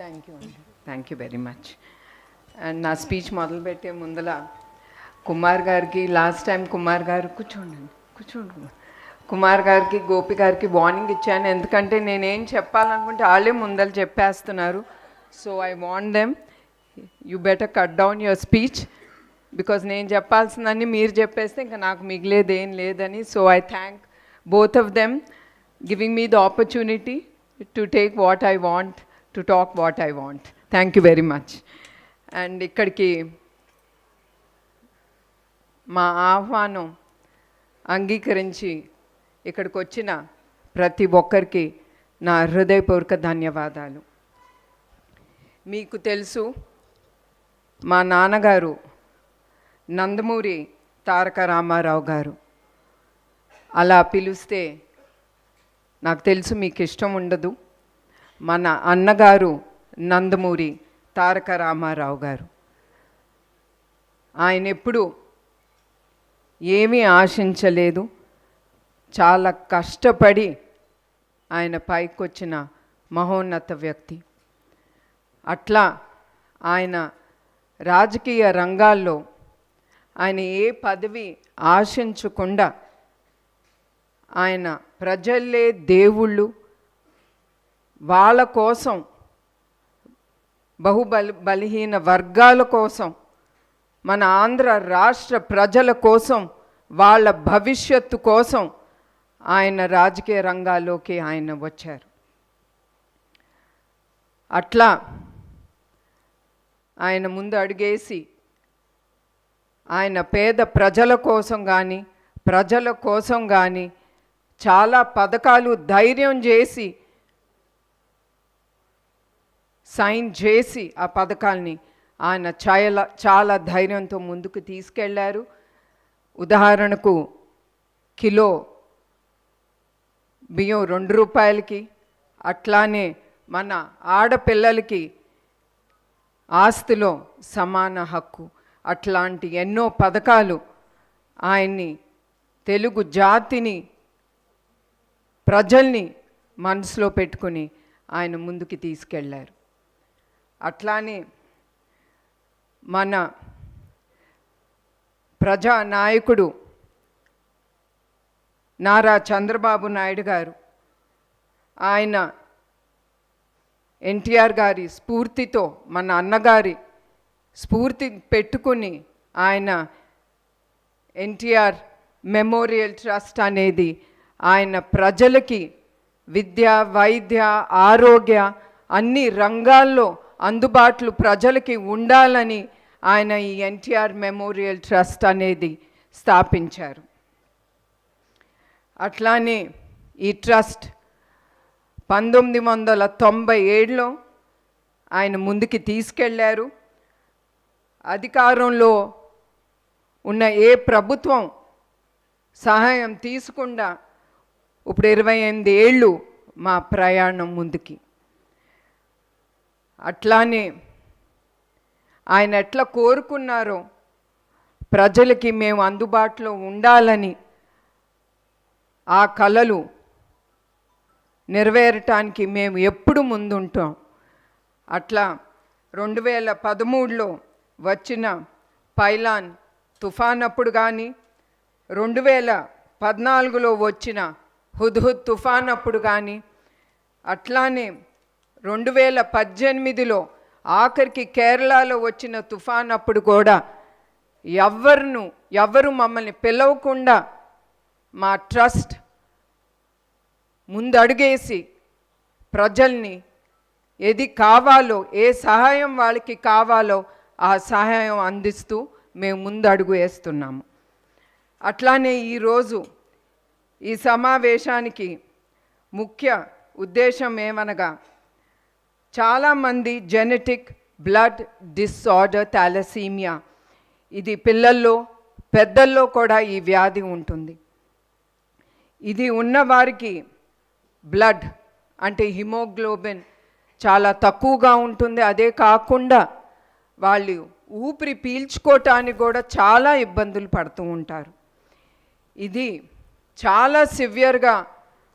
Thank you very much. And నా speech మొదలుపెట్టే ముందల కుమార్ గారికి లాస్ట్ టైం కుమార్ గారు కూర్చోండి కుమార్ గారికి గోపి గారికి వార్నింగ్ ఇచ్చాను, ఎందుకంటే నేనేం చెప్పాలనుకుంటే వాళ్ళే ముందర చెప్పేస్తున్నారు. So I want them, you better cut down your speech, because నేను చెప్పాల్సిందని మీరు చెప్పేస్తే ఇంకా నాకు మిగిలేది ఏం లేదని. So I thank both of them giving me the opportunity to take what I want, to talk what I want. Thank you very much. And ikkadiki మా ఆహ్వానం అంగీకరించి ఇక్కడికి వచ్చిన ప్రతి ఒక్కరికి నా హృదయపూర్వక ధన్యవాదాలు. మీకు తెలుసు, మా నాన్నగారు నందమూరి తారక రామారావు గారు. అలా పిలిస్తే నాకు తెలుసు మీకు ఇష్టం ఉండదు. మన అన్నగారు నందమూరి తారక రామారావు గారు. ఆయన ఎప్పుడు ఏమీ ఆశించలేదు, చాలా కష్టపడి ఆయన పైకొచ్చిన మహోన్నత వ్యక్తి. అట్లా ఆయన రాజకీయ రంగాల్లో ఆయన ఏ పదవి ఆశించకుండా ఆయన ప్రజలే దేవుళ్ళు, వాళ్ళ కోసం, బలహీన వర్గాల కోసం, మన ఆంధ్ర రాష్ట్ర ప్రజల కోసం, వాళ్ళ భవిష్యత్తు కోసం ఆయన రాజకీయ రంగాల్లోకి ఆయన వచ్చారు. అట్లా ఆయన ముందు అడుగేసి ఆయన పేద ప్రజల కోసం కానీ ప్రజల కోసం కానీ చాలా పథకాలు ధైర్యం చేసి సైన్ చేసి ఆ పథకాల్ని ఆయన చాలా ధైర్యంతో ముందుకు తీసుకెళ్లారు. ఉదాహరణకు కిలో బియ్యం 2 రూపాయలకి, అట్లానే మన ఆడపిల్లలకి ఆస్తిలో సమాన హక్కు, అట్లాంటి ఎన్నో పథకాలు ఆయన్ని, తెలుగు జాతిని, ప్రజల్ని మనసులో పెట్టుకుని ఆయన ముందుకు తీసుకెళ్లారు. అట్లానే మన ప్రజానాయకుడు నారా చంద్రబాబు నాయుడు గారు, ఆయన ఎన్టీఆర్ గారి స్ఫూర్తితో, మన అన్నగారి స్ఫూర్తి పెట్టుకుని ఆయన ఎన్టీఆర్ మెమోరియల్ ట్రస్ట్ అనేది ఆయన ప్రజలకి విద్య, వైద్య, ఆరోగ్య అన్ని రంగాల్లో అందుబాటులో ప్రజలకి ఉండాలని ఆయన ఈ ఎన్టీఆర్ మెమోరియల్ ట్రస్ట్ అనేది స్థాపించారు. అట్లానే ఈ ట్రస్ట్ 1997లో ఆయన ముందుకి తీసుకెళ్లారు. అధికారంలో ఉన్న ఏ ప్రభుత్వం సహాయం తీసుకుండా ఇప్పుడు 28 ఏళ్ళు మా ప్రయాణం ముందుకి. అట్లానే ఆయన ఎట్లా కోరుకున్నారో ప్రజలకి మేము అందుబాటులో ఉండాలని, ఆ కలలు నెరవేరటానికి మేము ఎప్పుడు ముందుంటాం. అట్లా 2013లో వచ్చిన పైలాన్ తుఫాన్ అప్పుడు కానీ, 2014లో వచ్చిన హుద్హుద్ తుఫాన్ అప్పుడు కానీ, అట్లానే 2018లో ఆఖరికి కేరళలో వచ్చిన తుఫాన్ అప్పుడు కూడా ఎవరు మమ్మల్ని పిలవకుండా మా ట్రస్ట్ ముందడుగేసి ప్రజల్ని ఏది కావాలో, ఏ సహాయం వాళ్ళకి కావాలో ఆ సహాయం అందిస్తూ మేము ముందు అడుగు వేస్తున్నాము. అట్లానే ఈరోజు ఈ సమావేశానికి ముఖ్య ఉద్దేశం ఏమనగా, చాలామంది జెనెటిక్ బ్లడ్ డిసార్డర్ థాలసీమియా, ఇది పిల్లల్లో పెద్దల్లో కూడా ఈ వ్యాధి ఉంటుంది. ఇది ఉన్నవారికి బ్లడ్ అంటే హిమోగ్లోబిన్ చాలా తక్కువగా ఉంటుంది. అదే కాకుండా వాళ్ళు ఊపిరి పీల్చుకోవటానికి కూడా చాలా ఇబ్బందులు పడుతూ ఉంటారు. ఇది చాలా సివియర్గా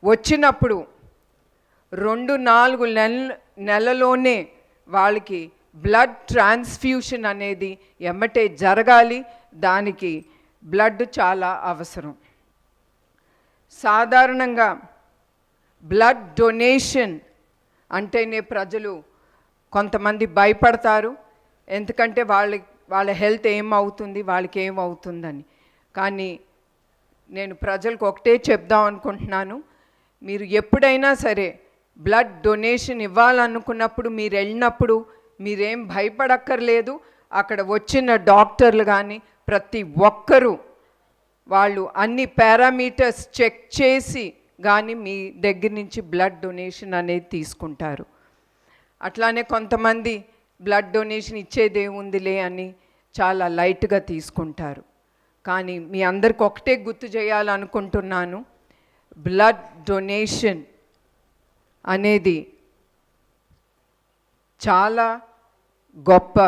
వచ్చినప్పుడు 2-4 నెలలోనే వాళ్ళకి బ్లడ్ ట్రాన్స్ఫ్యూషన్ అనేది ఎమ్మటే జరగాలి. దానికి బ్లడ్ చాలా అవసరం. సాధారణంగా బ్లడ్ డొనేషన్ అంటేనే ప్రజలు కొంతమంది భయపడతారు, ఎందుకంటే వాళ్ళ హెల్త్ ఏమవుతుంది, వాళ్ళకి ఏమవుతుందని. కానీ నేను ప్రజలకు ఒకటే చెప్దాం అనుకుంటున్నాను, మీరు ఎప్పుడైనా సరే బ్లడ్ డొనేషన్ ఇవ్వాలనుకున్నప్పుడు మీరు వెళ్ళినప్పుడు మీరేం భయపడక్కర్లేదు. అక్కడ వచ్చిన డాక్టర్లు కానీ ప్రతి ఒక్కరూ వాళ్ళు అన్ని పారామీటర్స్ చెక్ చేసి కానీ మీ దగ్గర నుంచి బ్లడ్ డొనేషన్ అనేది తీసుకుంటారు. అట్లానే కొంతమంది బ్లడ్ డొనేషన్ ఇచ్చేదేముందిలే అని చాలా లైట్గా తీసుకుంటారు. కానీ మీ అందరికి ఒకటే గుర్తు చేయాలనుకుంటున్నాను, బ్లడ్ డొనేషన్ అనేది చాలా గొప్ప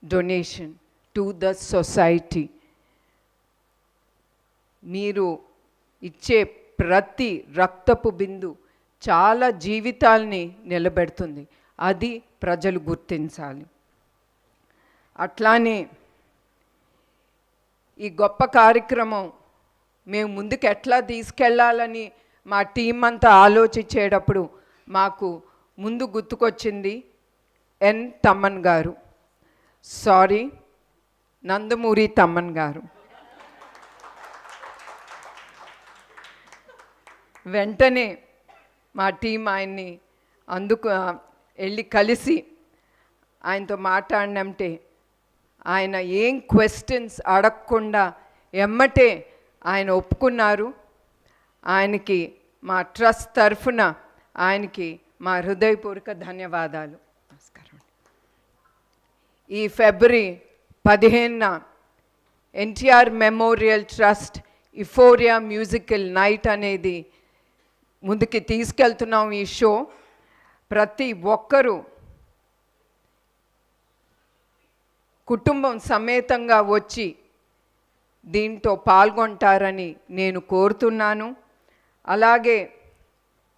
డొనేషన్ టు ద సొసైటీ. మీరు ఇచ్చే ప్రతి రక్తపు బిందు చాలా జీవితాల్ని నిలబెడుతుంది. అది ప్రజలు గుర్తించాలి. అట్లానే ఈ గొప్ప కార్యక్రమం మేము ముందుకు ఎట్లా తీసుకెళ్ళాలని మా టీం అంతా ఆలోచించేటప్పుడు మాకు ముందు గుర్తుకొచ్చింది ఎన్ తమ్మన్ గారు, సారీ నందమూరి తమ్మన్ గారు. వెంటనే మా టీం ఆయన్ని వెళ్ళి కలిసి ఆయనతో మాట్లాడినంటే ఆయన ఏం క్వశ్చన్స్ అడగకుండా ఎమ్మటే ఆయన ఒప్పుకున్నారు. ఆయనకి మా ట్రస్ట్ తరఫున ఆయనకి మా హృదయపూర్వక ధన్యవాదాలు. నమస్కారం. ఈ ఫిబ్రవరి 15న NTR memorial trust euphoria musical night అనేది ముందుకి తీసుకెళ్తున్నాం. ఈ షో ప్రతి ఒక్కరూ కుటుంబం సమేతంగా వచ్చి దీంతో పాల్గొంటారని నేను కోరుతున్నాను. అలాగే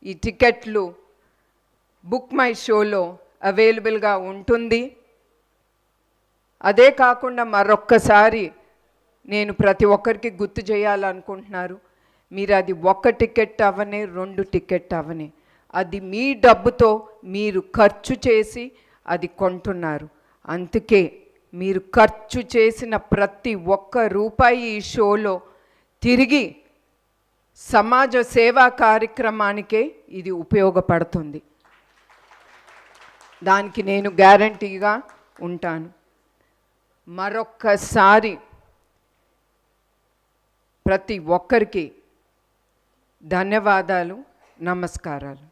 ఈ టికెట్లు బుక్ మై షోలో అవైలబుల్గా ఉంటుంది. అదే కాకుండా మరొక్కసారి నేను ప్రతి ఒక్కరికి గుర్తు చేయాలనుకుంటున్నారు, మీరు అది 1 టికెట్ అవ్వనే 2 టికెట్ అవ్వనే, అది మీ డబ్బుతో మీరు ఖర్చు చేసి అది కొంటున్నారు. అందుకే మీరు ఖర్చు చేసిన ప్రతి ఒక్క రూపాయి ఈ షోలో తిరిగి సమాజ సేవా కార్యక్రమానికే ఇది ఉపయోగపడుతుంది. దానికి నేను గ్యారంటీగా ఉంటాను. మరొక్కసారి ప్రతి ఒక్కరికి ధన్యవాదాలు, నమస్కారాలు.